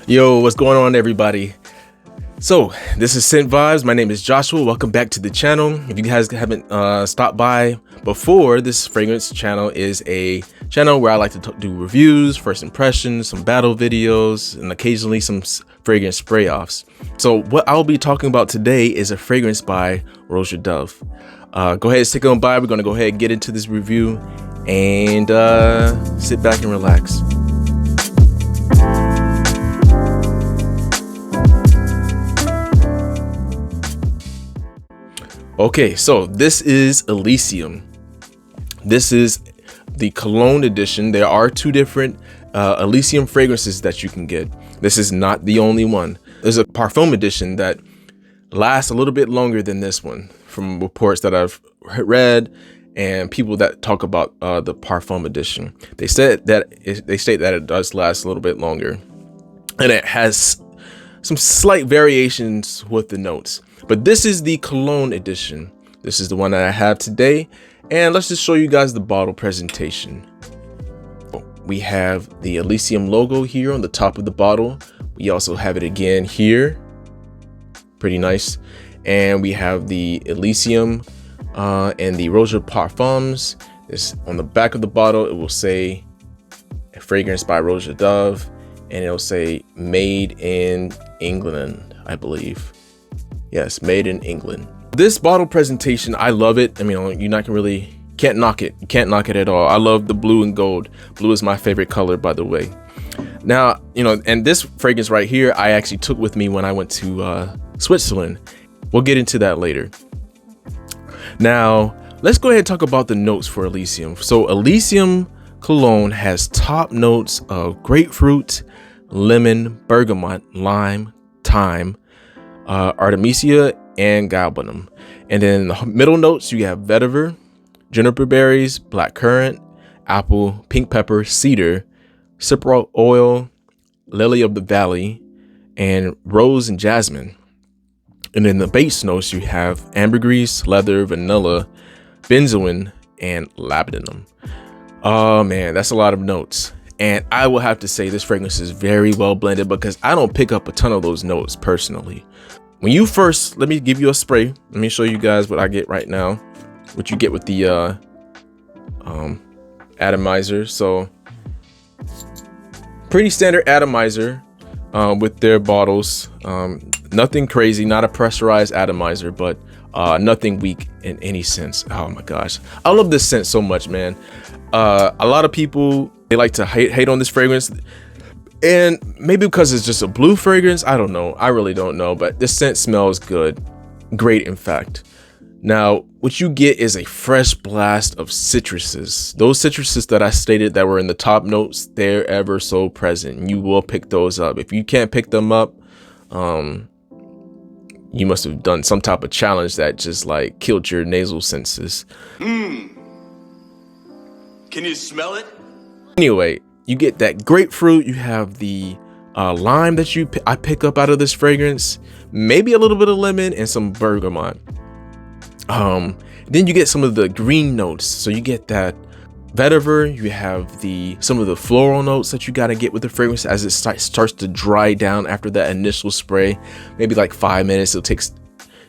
Yo, what's going on, everybody? So this is Scent Vibes. My name is Joshua. Welcome back to the channel. If you guys haven't stopped by before, this fragrance channel is a channel where I like to do reviews, first impressions, some battle videos, and occasionally some fragrance spray offs. So what I'll be talking about today is a fragrance by Roja Dove. Go ahead and stick on by. We're going to go ahead and get into this review and sit back and relax. Okay, so this is Elysium. This is the Cologne edition. There are two different Elysium fragrances that you can get. This is not the only one. There's a Parfum edition that lasts a little bit longer than this one, from reports that I've read and people that talk about the Parfum edition. They state that it does last a little bit longer, and it has some slight variations with the notes. But this is the Cologne edition. This is the one that I have today. And let's just show you guys the bottle presentation. We have the Elysium logo here on the top of the bottle. We also have it again here. Pretty nice. And we have the Elysium and the Roja Parfums. This on the back of the bottle, it will say a fragrance by Roja Dove. And it'll say made in England, I believe. Yes, made in England. This bottle presentation, I love it. I mean, can't knock it. You can't knock it at all. I love the blue and gold. Blue is my favorite color, by the way. Now, and this fragrance right here, I actually took with me when I went to Switzerland. We'll get into that later. Now, let's go ahead and talk about the notes for Elysium. So Elysium Cologne has top notes of grapefruit, lemon, bergamot, lime, thyme, Artemisia, and galbanum. And then the middle notes, you have vetiver, juniper berries, blackcurrant, apple, pink pepper, cedar, cypriol oil, lily of the valley, and rose and jasmine. And then the base notes, you have ambergris, leather, vanilla, benzoin, and labdanum. Oh man, that's a lot of notes. And I will have to say this fragrance is very well blended because I don't pick up a ton of those notes personally. When you first, let me give you a spray. Let me show you guys what I get right now. What you get with the atomizer. So pretty standard atomizer with their bottles. Nothing crazy, not a pressurized atomizer, but nothing weak in any sense. Oh my gosh, I love this scent so much, man. A lot of people, they like to hate on this fragrance, and maybe because it's just a blue fragrance, I don't know. I really don't know, but this scent smells good. Great, in fact. Now, what you get is a fresh blast of citruses. Those citruses that I stated that were in the top notes, they're ever so present. You will pick those up. If you can't pick them up, you must have done some type of challenge that just like killed your nasal senses. Can you smell it? Anyway, you get that grapefruit. You have the lime that I pick up out of this fragrance. Maybe a little bit of lemon and some bergamot. Then you get some of the green notes. So you get that vetiver. You have some of the floral notes that you got to get with the fragrance as it starts to dry down after that initial spray. Maybe like 5 minutes it takes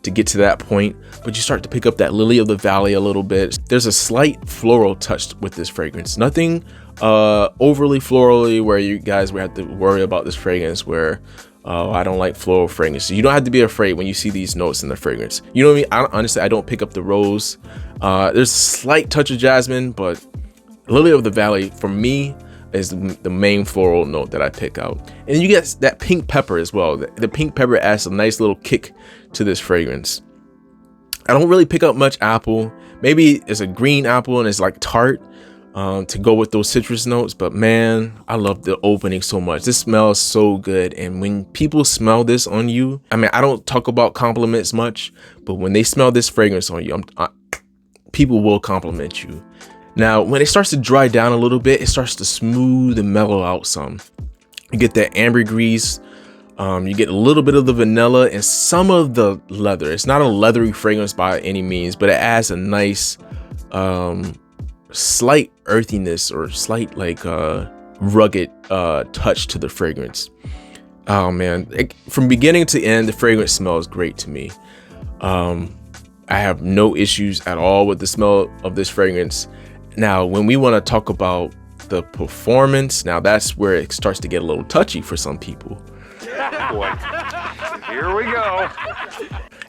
to get to that point, but you start to pick up that lily of the valley a little bit. There's a slight floral touch with this fragrance. Nothing overly florally where you guys would have to worry about this fragrance where I don't like floral fragrances. You don't have to be afraid when you see these notes in the fragrance. You know what I mean? Honestly, I don't pick up the rose. There's a slight touch of jasmine, but lily of the valley for me is the main floral note that I pick out. And you get that pink pepper as well. The pink pepper adds a nice little kick to this fragrance. I don't really pick up much apple. Maybe it's a green apple and it's like tart to go with those citrus notes. But man, I love the opening so much. This smells so good. And when people smell this on you, I mean, I don't talk about compliments much, but when they smell this fragrance on you, people will compliment you. Now, when it starts to dry down a little bit, it starts to smooth and mellow out some. You get that ambergris. You get a little bit of the vanilla and some of the leather. It's not a leathery fragrance by any means, but it adds a nice slight earthiness or slight like rugged touch to the fragrance. Oh man, from beginning to end, the fragrance smells great to me. I have no issues at all with the smell of this fragrance. Now, when we want to talk about the performance, now that's where it starts to get a little touchy for some people. Boy, here we go.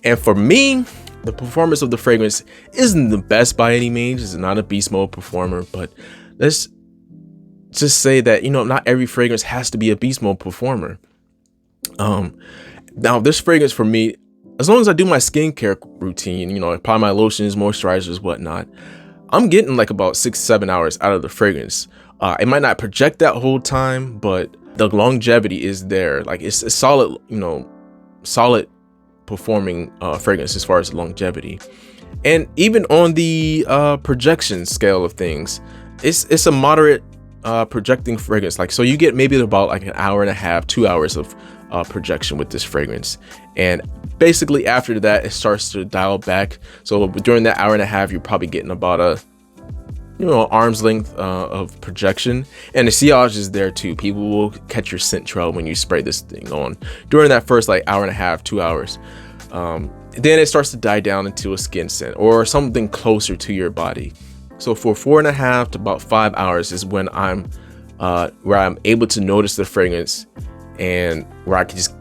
And for me, the performance of the fragrance isn't the best by any means. It's not a beast mode performer, but let's just say that, you know, not every fragrance has to be a beast mode performer. Now this fragrance for me, as long as I do my skincare routine, you know, apply my lotions, moisturizers, whatnot, I'm getting like about 6-7 hours out of the fragrance. It might not project that whole time, but the longevity is there. Like it's a solid, you know, solid performing fragrance as far as longevity. And even on the projection scale of things, it's a moderate projecting fragrance. Like, so you get maybe about like an hour and a half, 2 hours of projection with this fragrance, and basically after that it starts to dial back. So during that hour and a half, you're probably getting about a, you know, arm's length of projection, and the sillage is there too. People will catch your scent trail when you spray this thing on during that first like hour and a half, 2 hours. Then it starts to die down into a skin scent or something closer to your body. So for 4.5 to about 5 hours is when I'm where I'm able to notice the fragrance, and where I can just,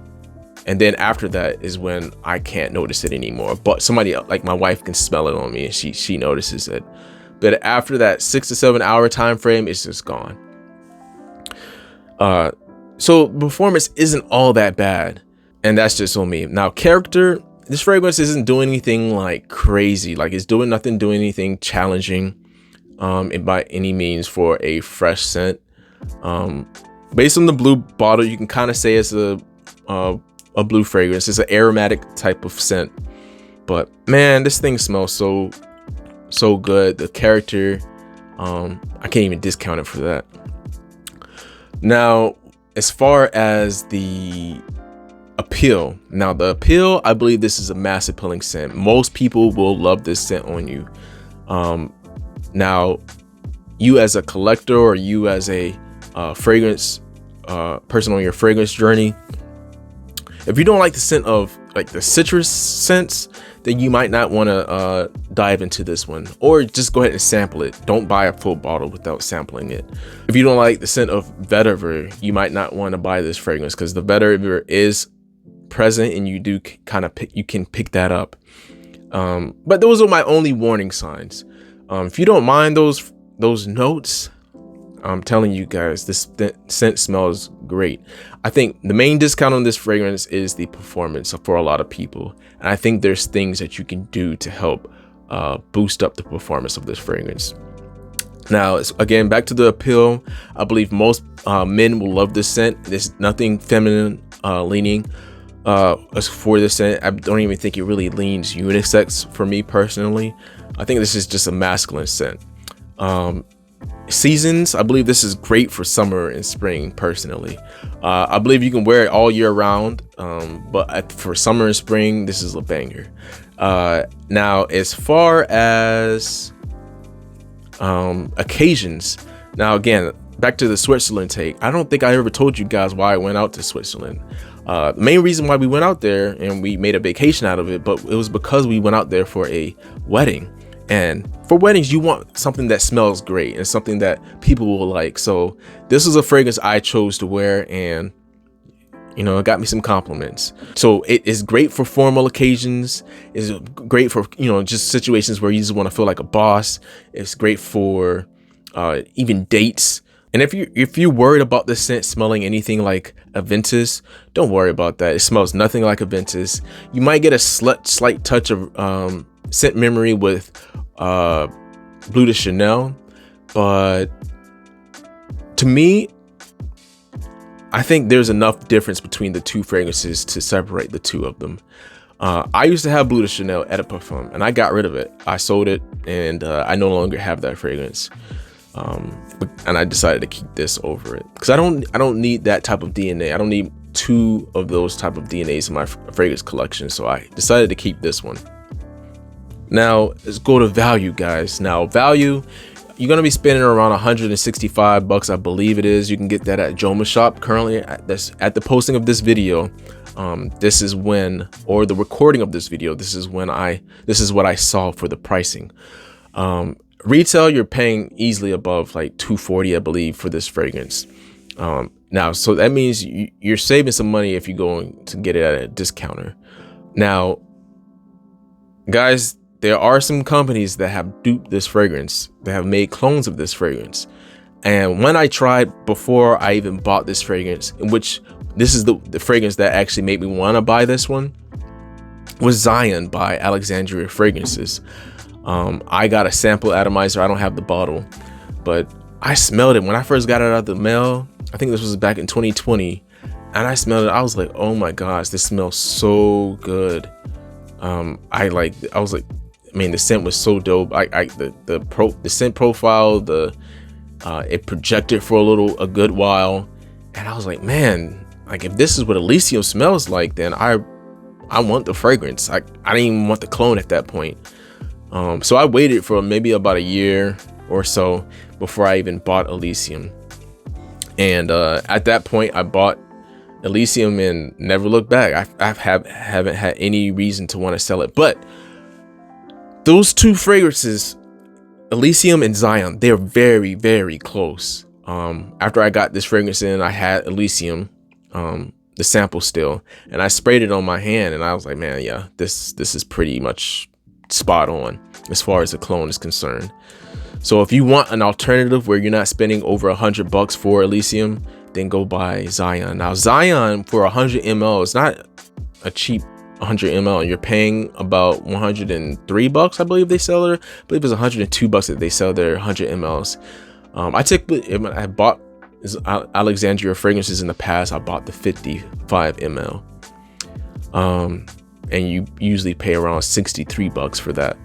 and then after that is when I can't notice it anymore. But somebody else, like my wife, can smell it on me and she notices it. But after that 6 to 7 hour time frame, it's just gone. So performance isn't all that bad, and that's just on me. Now character, this fragrance isn't doing anything like crazy, like it's doing anything challenging by any means for a fresh scent. Based on the blue bottle, you can kind of say it's a blue fragrance. It's an aromatic type of scent, but man, this thing smells so good. The character, I can't even discount it for that. Now, as far as the appeal, I believe this is a mass appealing scent. Most people will love this scent on you. Now, you as a collector, or you as a fragrance person on your fragrance journey, if you don't like the scent of like the citrus scents, then you might not want to dive into this one, or just go ahead and sample it. Don't buy a full bottle without sampling it. If you don't like the scent of vetiver, you might not want to buy this fragrance, because the vetiver is present and you do kind of can pick that up. But those are my only warning signs. If you don't mind those notes, I'm telling you guys, this scent smells great. I think the main discount on this fragrance is the performance for a lot of people, and I think there's things that you can do to help boost up the performance of this fragrance. Now, again, back to the appeal, I believe most men will love this scent. There's nothing feminine leaning as for this scent. I don't even think it really leans unisex for me personally. I think this is just a masculine scent. Seasons, I believe this is great for summer and spring personally. I believe you can wear it all year round, but for summer and spring, this is a banger. Now, as far as occasions, now again, back to the Switzerland take, I don't think I ever told you guys why I went out to Switzerland. The main reason why we went out there, and we made a vacation out of it, but it was because we went out there for a wedding. And for weddings, you want something that smells great and something that people will like. So this was a fragrance I chose to wear, and you know, it got me some compliments. So it is great for formal occasions. It's great for, you know, just situations where you just want to feel like a boss. It's great for even dates. And if you're worried about the scent smelling anything like Aventus, don't worry about that. It smells nothing like Aventus. You might get a slight touch of scent memory with Bleu de Chanel, but to me, I think there's enough difference between the two fragrances to separate the two of them. I used to have Bleu de Chanel at a Parfum, and I got rid of it. I sold it, and I no longer have that fragrance. And I decided to keep this over it, because I don't need that type of DNA. I don't need two of those type of DNAs in my fragrance collection, so I decided to keep this one. Now let's go to value, guys. Now value, you're gonna be spending around 165 bucks, I believe it is. You can get that at Joma Shop currently. At the posting of this video, this is when, or the recording of this video, this is what I saw for the pricing. Retail, you're paying easily above like $240, I believe, for this fragrance. Now, so that means you're saving some money if you're going to get it at a discounter. Now, guys, there are some companies that have duped this fragrance. They have made clones of this fragrance. And when I tried, before I even bought this fragrance, in which this is the fragrance that actually made me want to buy this one, was Zion by Alexandria Fragrances. I got a sample atomizer. I don't have the bottle, but I smelled it when I first got it out of the mail. I think this was back in 2020, and I smelled it. I was like, oh my gosh, this smells so good. I was like, man, the scent was so dope. The scent profile, it projected for a good while, and I was like, man, like if this is what Elysium smells like, then I want the fragrance. I didn't even want the clone at that point. So I waited for maybe about a year or so before I even bought Elysium. And at that point, I bought Elysium and never looked back. I haven't had any reason to want to sell it. But those two fragrances, Elysium and Zion, they're very, very close. After I got this fragrance in, I had Elysium, the sample still, and I sprayed it on my hand, and I was like, man, yeah, this is pretty much spot on as far as the clone is concerned. So if you want an alternative where you're not spending over $100 for Elysium, then go buy Zion. Now Zion for 100 ml is not a cheap 100 ml. You're paying about 103 bucks, I believe they sell it. I believe it's 102 bucks that they sell their 100 mls. I bought Alexandria Fragrances in the past. I bought the 55 ml. And you usually pay around 63 bucks for that.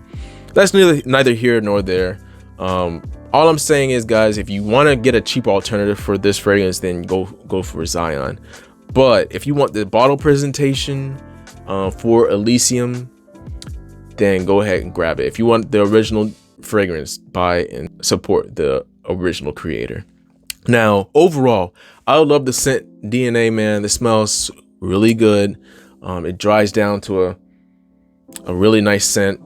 That's neither here nor there. All I'm saying is, guys, if you want to get a cheap alternative for this fragrance, then go for Zion. But if you want the bottle presentation for Elysium, then go ahead and grab it. If you want the original fragrance, buy and support the original creator. Now, overall, I love the scent DNA, man. It smells really good. It dries down to a really nice scent.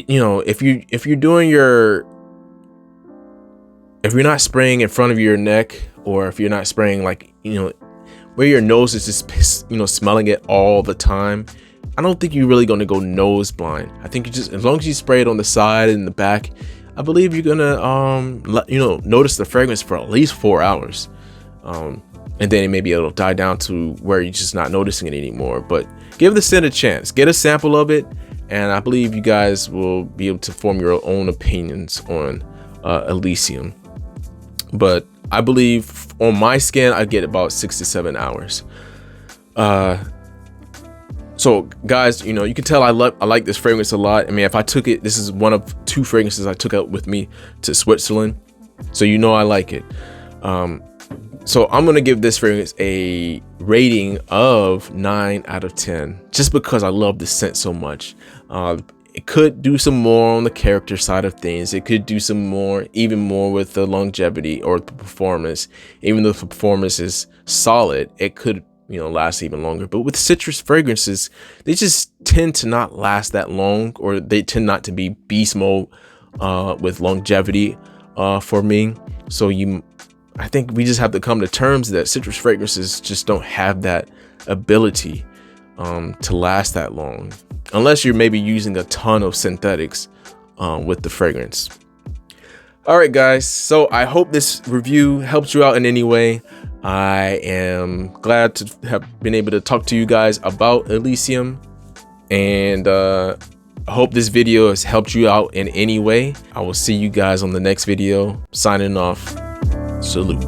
You know, if you're not spraying in front of your neck, or if you're not spraying like, you know, where your nose is just, you know, smelling it all the time, I don't think you're really going to go nose blind. I think you just, as long as you spray it on the side and the back, I believe you're gonna notice the fragrance for at least 4 hours, and then maybe it'll die down to where you're just not noticing it anymore. But give the scent a chance, get a sample of it, and I believe you guys will be able to form your own opinions on Elysium. But I believe on my skin, I get about 6 to 7 hours. So guys, you know, you can tell I like this fragrance a lot. I mean, if I took it, this is one of 2 fragrances I took out with me to Switzerland, so you know I like it. So I'm gonna give this fragrance a rating of 9 out of 10, just because I love the scent so much. It could do some more on the character side of things. It could do even more with the longevity or the performance. Even though the performance is solid, it could, you know, last even longer. But with citrus fragrances, they just tend to not last that long, or they tend not to be beast mode with longevity for me. So I think we just have to come to terms that citrus fragrances just don't have that ability to last that long, unless you're maybe using a ton of synthetics with the fragrance. All right, guys, so I hope this review helped you out in any way. I am glad to have been able to talk to you guys about Elysium, and I hope this video has helped you out in any way. I will see you guys on the next video. Signing off. Salute.